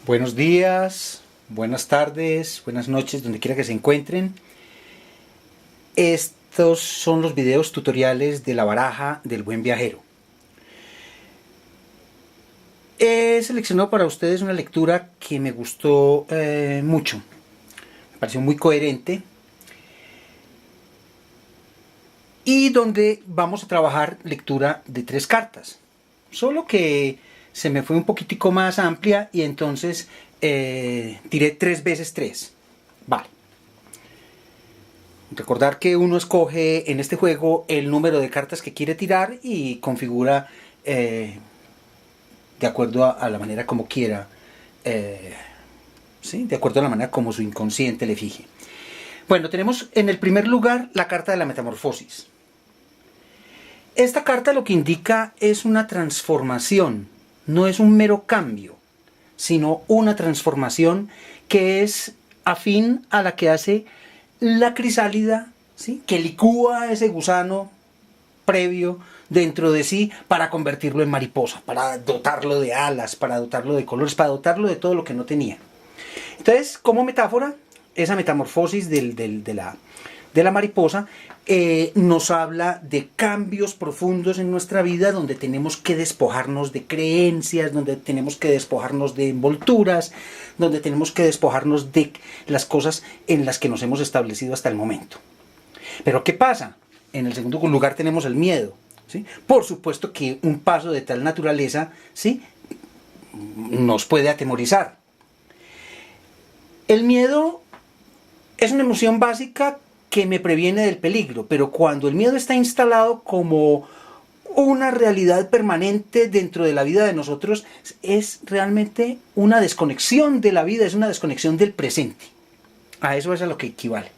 Buenos días, buenas tardes, buenas noches, donde quiera que se encuentren. Estos son los videos tutoriales de la baraja del buen viajero. He seleccionado para ustedes una lectura que me gustó mucho. Me pareció muy coherente. Y donde vamos a trabajar lectura de 3 cartas. Solo que se me fue un poquitico más amplia y entonces tiré 3 veces 3. Vale. Recordar que uno escoge en este juego el número de cartas que quiere tirar y configura de acuerdo a la manera como quiera, ¿sí? De acuerdo a la manera como su inconsciente le fije. Bueno, tenemos en el primer lugar la carta de la metamorfosis. Esta carta lo que indica es una transformación, no es un mero cambio, sino una transformación que es afín a la que hace la crisálida, ¿sí? Que licúa ese gusano previo dentro de sí para convertirlo en mariposa, para dotarlo de alas, para dotarlo de colores, para dotarlo de todo lo que no tenía. Entonces, como metáfora, esa metamorfosis de la mariposa nos habla de cambios profundos en nuestra vida, donde tenemos que despojarnos de creencias, donde tenemos que despojarnos de envolturas, donde tenemos que despojarnos de las cosas en las que nos hemos establecido hasta el momento. Pero ¿qué pasa? En el segundo lugar tenemos el miedo, ¿sí? Por supuesto que un paso de tal naturaleza, ¿sí?, nos puede atemorizar. El miedo es una emoción básica que me previene del peligro, pero cuando el miedo está instalado como una realidad permanente dentro de la vida de nosotros, es realmente una desconexión de la vida, es una desconexión del presente. A eso es a lo que equivale.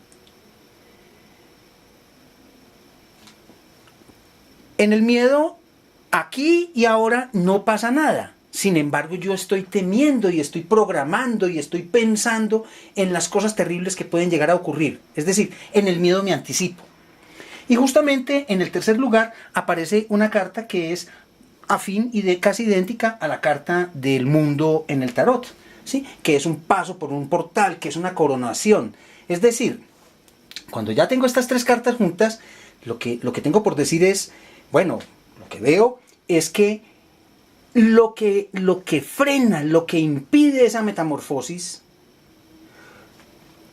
En el miedo, aquí y ahora no pasa nada. Sin embargo, yo estoy temiendo y estoy programando y estoy pensando en las cosas terribles que pueden llegar a ocurrir. Es decir, en el miedo me anticipo. Y justamente en el tercer lugar aparece una carta que es afín y casi idéntica a la carta del mundo en el tarot, ¿sí? Que es un paso por un portal, que es una coronación. Es decir, cuando ya tengo estas 3 cartas juntas, lo que tengo por decir es, bueno, lo que veo es que lo que frena, lo que impide esa metamorfosis,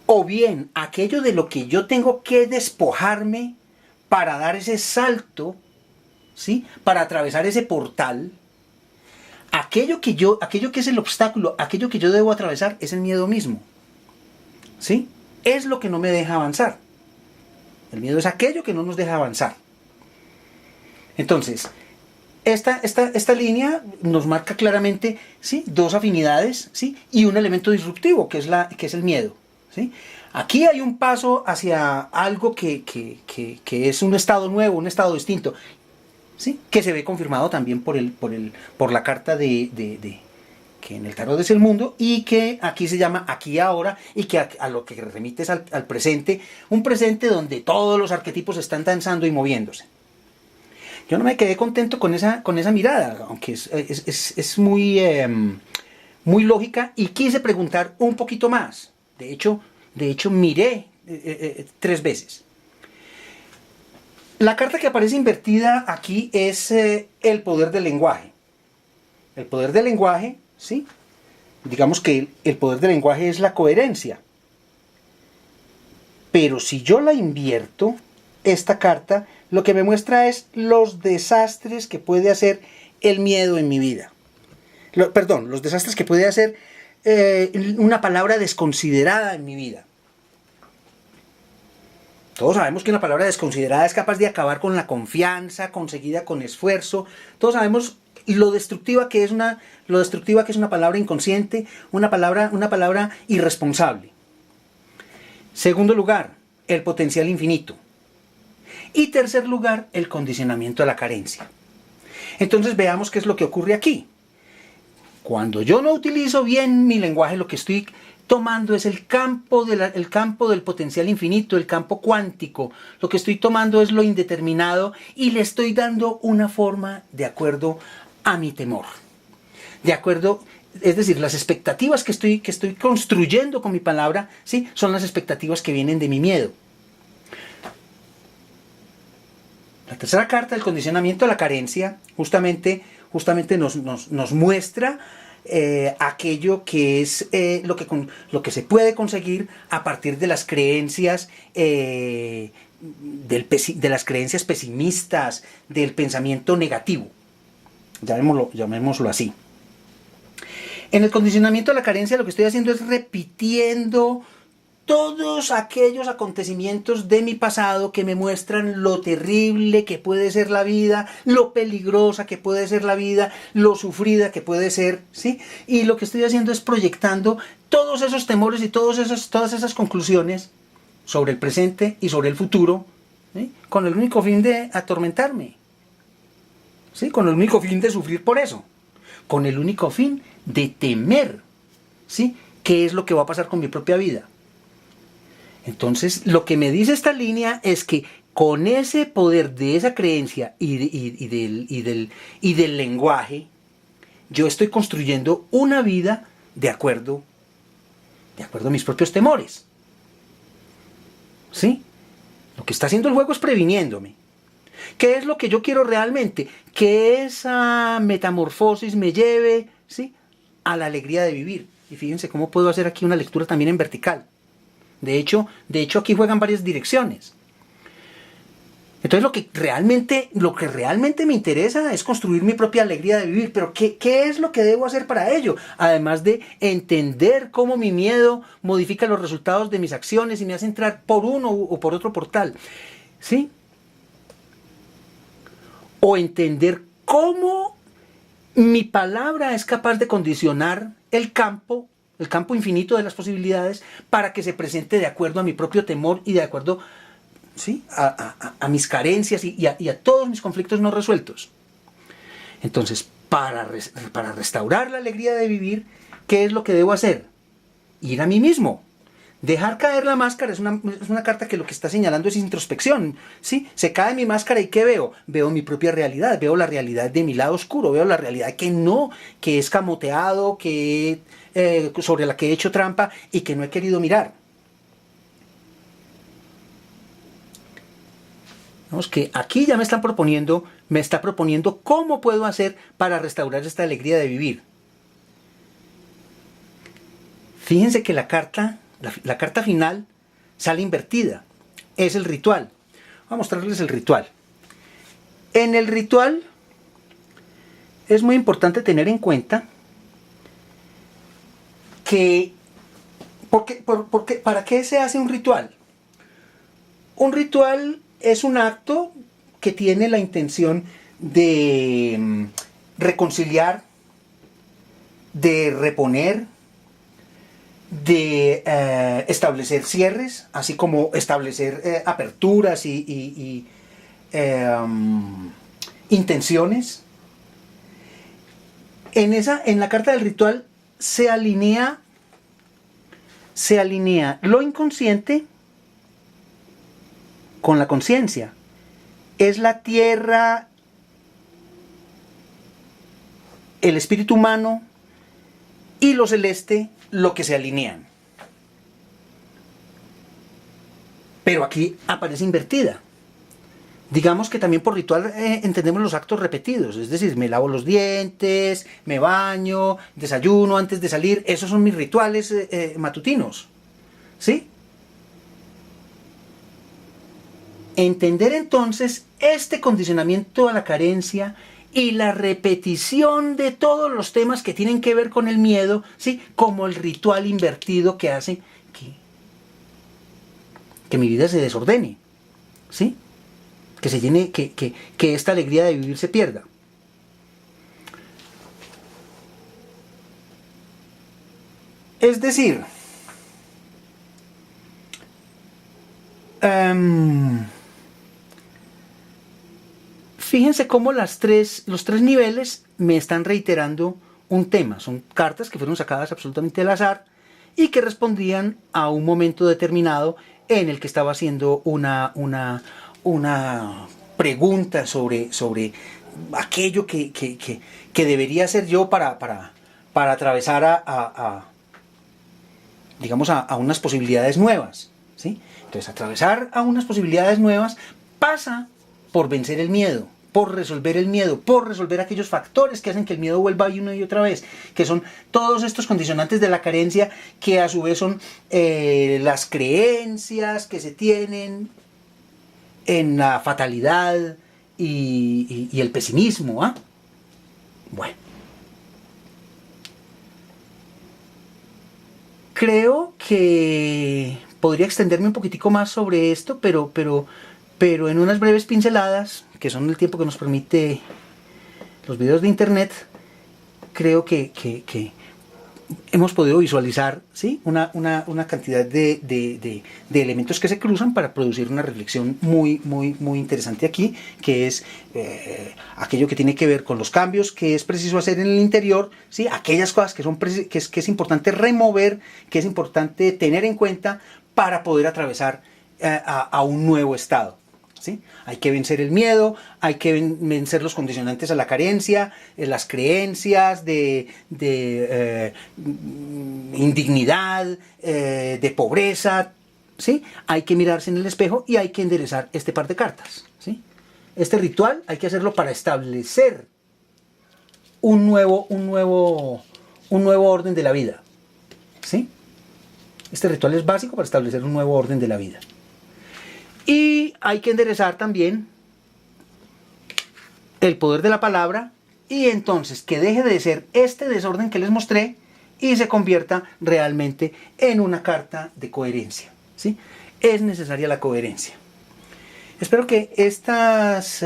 o bien aquello de lo que yo tengo que despojarme para dar ese salto, ¿sí?, para atravesar ese portal, aquello que es el obstáculo, aquello que yo debo atravesar es el miedo mismo, ¿sí? Es lo que no me deja avanzar. El miedo es aquello que no nos deja avanzar. Entonces, esta línea nos marca claramente, ¿sí?, 2 afinidades, ¿sí?, y un elemento disruptivo, que es el miedo, ¿sí? Aquí hay un paso hacia algo que es un estado nuevo, un estado distinto, ¿sí?, que se ve confirmado también por la carta que en el tarot es el mundo y que aquí se llama aquí y ahora, y que a lo que remite es al presente, un presente donde todos los arquetipos están danzando y moviéndose. Yo no me quedé contento con esa mirada, aunque es muy lógica, y quise preguntar un poquito más. De hecho miré 3 veces. La carta que aparece invertida aquí es el poder del lenguaje. El poder del lenguaje, ¿sí? Digamos que el poder del lenguaje es la coherencia. Pero si yo la invierto, esta carta lo que me muestra es los desastres que puede hacer el miedo en mi vida. Los desastres que puede hacer una palabra desconsiderada en mi vida. Todos sabemos que una palabra desconsiderada es capaz de acabar con la confianza conseguida con esfuerzo. Todos sabemos lo destructiva que es una palabra inconsciente, una palabra irresponsable. Segundo lugar, el potencial infinito. Y tercer lugar, el condicionamiento a la carencia. Entonces veamos qué es lo que ocurre aquí. Cuando yo no utilizo bien mi lenguaje, lo que estoy tomando es el campo del potencial infinito, el campo cuántico. Lo que estoy tomando es lo indeterminado y le estoy dando una forma de acuerdo a mi temor. De acuerdo Es decir, las expectativas que estoy construyendo con mi palabra, ¿sí? Son las expectativas que vienen de mi miedo. La tercera carta, el condicionamiento a la carencia, justamente nos muestra aquello que es lo que se puede conseguir a partir de las creencias de las creencias pesimistas, del pensamiento negativo. Llamémoslo así. En el condicionamiento a la carencia lo que estoy haciendo es repitiendo todos aquellos acontecimientos de mi pasado que me muestran lo terrible que puede ser la vida, lo peligrosa que puede ser la vida, lo sufrida que puede ser, ¿sí? Y lo que estoy haciendo es proyectando todos esos temores y todas esas conclusiones sobre el presente y sobre el futuro, ¿sí? Con el único fin de atormentarme, ¿sí? Con el único fin de sufrir por eso, con el único fin de temer, ¿sí? ¿Qué es lo que va a pasar con mi propia vida? Entonces, lo que me dice esta línea es que con ese poder de esa creencia y del lenguaje, yo estoy construyendo una vida de acuerdo a mis propios temores. ¿Sí? Lo que está haciendo el juego es previniéndome. ¿Qué es lo que yo quiero realmente? Que esa metamorfosis me lleve, ¿sí?, a la alegría de vivir. Y fíjense cómo puedo hacer aquí una lectura también en vertical. De hecho aquí juegan varias direcciones. Entonces lo que realmente me interesa es construir mi propia alegría de vivir. Pero ¿qué es lo que debo hacer para ello? Además de entender cómo mi miedo modifica los resultados de mis acciones y me hace entrar por uno o por otro portal. ¿Sí? O entender cómo mi palabra es capaz de condicionar el campo infinito de las posibilidades para que se presente de acuerdo a mi propio temor y de acuerdo, ¿sí?, a mis carencias y a todos mis conflictos no resueltos. Entonces, para restaurar la alegría de vivir, ¿qué es lo que debo hacer? Ir a mí mismo. Dejar caer la máscara es una carta que lo que está señalando es introspección, ¿sí? Se cae mi máscara y ¿qué veo? Veo mi propia realidad, veo la realidad de mi lado oscuro, veo la realidad que es camoteado, sobre la que he hecho trampa y que no he querido mirar. Vamos, que aquí ya me está proponiendo cómo puedo hacer para restaurar esta alegría de vivir. Fíjense que la carta final sale invertida. Es el ritual. Voy a mostrarles el ritual. En el ritual es muy importante tener en cuenta que ¿para qué se hace un ritual? Un ritual es un acto que tiene la intención de reconciliar, de reponer, de establecer cierres, así como establecer aperturas y intenciones. En la carta del ritual se alinea lo inconsciente con la conciencia. Es la tierra, el espíritu humano y lo celeste lo que se alinean. Pero aquí aparece invertida. Digamos que también por ritual entendemos los actos repetidos, es decir, me lavo los dientes, me baño, desayuno antes de salir, esos son mis rituales matutinos, ¿sí? Entender entonces este condicionamiento a la carencia y la repetición de todos los temas que tienen que ver con el miedo, ¿sí?, como el ritual invertido que hace que mi vida se desordene, ¿sí?, que se llene, que esta alegría de vivir se pierda. Es decir, fíjense cómo los tres niveles me están reiterando un tema. Son cartas que fueron sacadas absolutamente al azar y que respondían a un momento determinado en el que estaba haciendo una pregunta sobre aquello que debería hacer yo para para atravesar digamos, a unas posibilidades nuevas, ¿sí? Entonces, atravesar a unas posibilidades nuevas pasa por vencer el miedo, por resolver el miedo, por resolver aquellos factores que hacen que el miedo vuelva una y otra vez, que son todos estos condicionantes de la carencia, que a su vez son las creencias que se tienen en la fatalidad y el pesimismo, ¿ah? Bueno. Creo que podría extenderme un poquitico más sobre esto, pero en unas breves pinceladas, que son el tiempo que nos permite los videos de internet, creo que hemos podido visualizar, ¿sí?, una cantidad de elementos que se cruzan para producir una reflexión muy interesante aquí, que es aquello que tiene que ver con los cambios que es preciso hacer en el interior, ¿sí?, aquellas cosas que es importante remover, que es importante tener en cuenta para poder atravesar a un nuevo estado. ¿Sí? Hay que vencer el miedo, hay que vencer los condicionantes a la carencia, las creencias de indignidad, de pobreza, ¿sí? Hay que mirarse en el espejo y hay que enderezar este par de cartas, ¿sí? Este ritual hay que hacerlo para establecer un nuevo orden de la vida, ¿sí? Este ritual es básico para establecer un nuevo orden de la vida. Y hay que enderezar también el poder de la palabra, y entonces que deje de ser este desorden que les mostré y se convierta realmente en una carta de coherencia, ¿sí? Es necesaria la coherencia. Espero que estas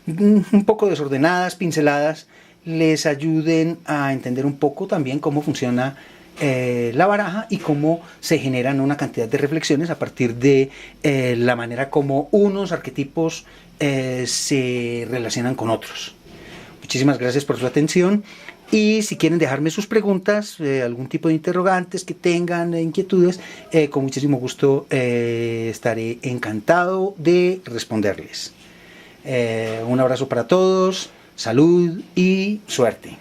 un poco desordenadas pinceladas les ayuden a entender un poco también cómo funciona la baraja y cómo se generan una cantidad de reflexiones a partir de la manera como unos arquetipos se relacionan con otros. Muchísimas gracias por su atención, y si quieren dejarme sus preguntas, algún tipo de interrogantes que tengan, inquietudes, con muchísimo gusto estaré encantado de responderles. Un abrazo para todos, salud y suerte.